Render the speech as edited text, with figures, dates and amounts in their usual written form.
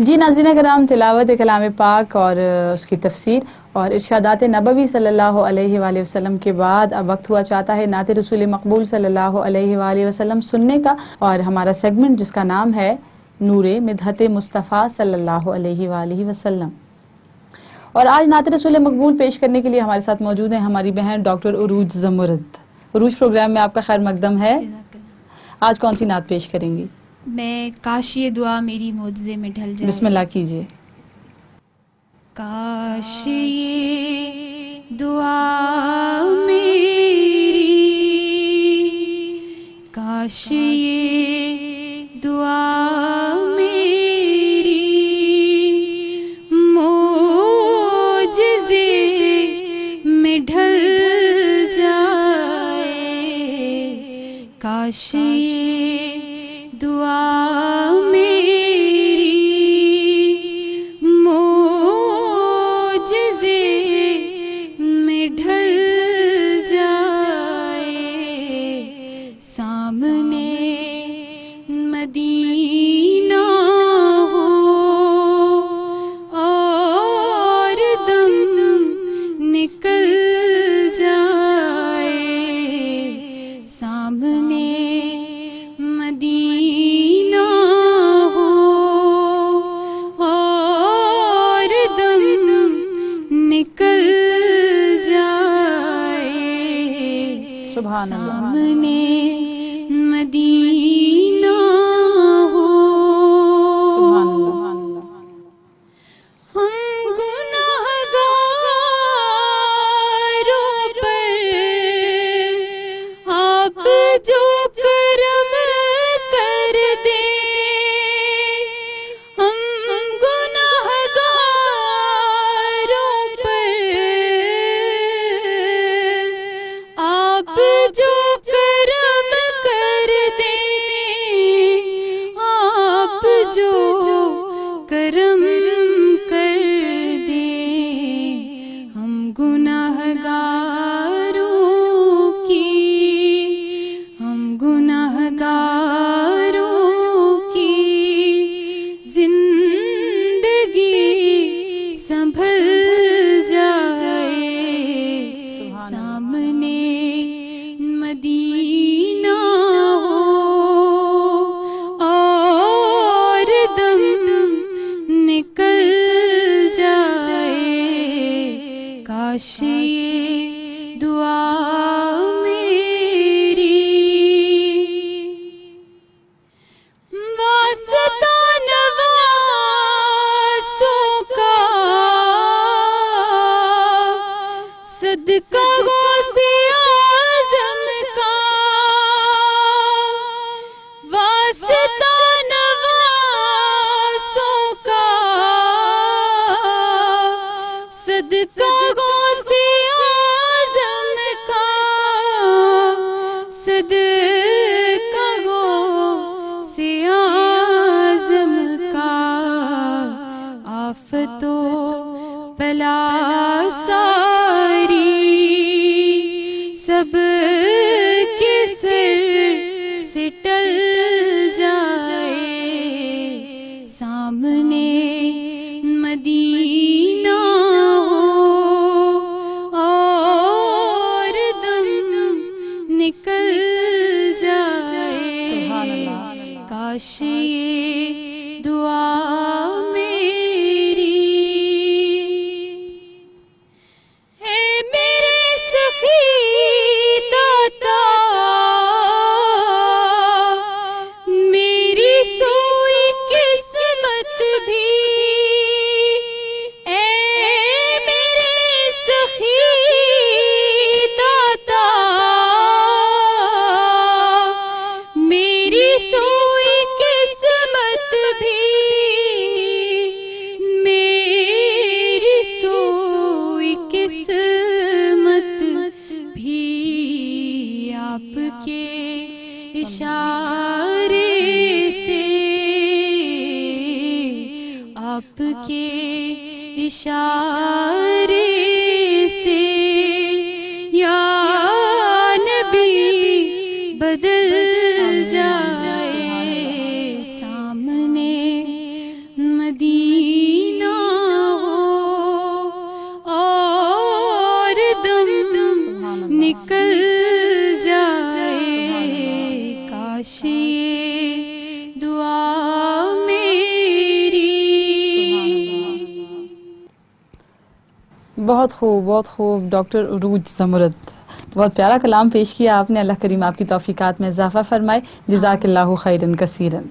जी नाज़रीन कराम, तिलावत कलाम पाक और उसकी तफसीर और इरशादात नबवी सल्लल्लाहु अलैहि वसल्लम के बाद अब वक्त हुआ चाहता है नात रसूल मकबूल सल्लल्लाहु अलैहि वसल्लम सुनने का। और हमारा सेगमेंट जिसका नाम है नूरे मिदहत मुस्तफ़ा सल्लल्लाहु अलैहि वसल्लम। और आज नात रसूल मकबूल पेश करने के लिए हमारे साथ मौजूद हैं हमारी बहन डॉक्टर उरूज ज़मुरद। उरूज प्रोग्राम में आपका खैर मकदम है। आज कौन सी नात पेश करेंगी? मैं काश ये दुआ मेरी मुआवजे में ढल जाए। बिस्मिल्लाह कीजिए। काश ये दुआ मेरी, काश ये दुआ मेरी मुआवजे में ढल जाए। काश दुआ मेरी मुआवजे में ढल जाए। सामने मदीना हो और दम निकल जाए। सामने मदीना हो और दम निकल जाए। सुभान अल्लाह। सामने मदीना हो। सुभान अल्लाह। हम गुनाहगारों पर आप जो करम कर दे। हम गुनाहगारों पर आप जो करम कर दे। आप जो करम कर दे। हम गुनाहगारों की, हम गुनाहगारों की जिंदगी संभल जाए। सामने मदीना हो और दम निकल जाए। काश ये दुआ मेरी। वास्ता नवासों का सदका गौसे आज़म का। वास्ता नवासों का सदका गौसे आज़म का। सदका गौसे आज़म का। आफतों बला सारी सब के सिर से टल जाए। सामने मदीना हो और दम निकल जाए। काश ये दुआ मेरी। है मेरे सखी दाता मेरी सोई किस्मत भी। ए मेरे सखी दाता मेरी सोई किस्मत भी। मेरी सोई किस्मत भी आपके इशारे से, आपके इशारे से या नबी बदल जाए। सामने मदीना दुआ मेरी। बहुत खूब डॉक्टर उरूज ज़मुरद, बहुत प्यारा कलाम पेश किया आपने। अल्लाह करीम आपकी तौफीकात में इजाफ़ा फरमाए। जज़ाकल्लाहु खैरन कसीरन।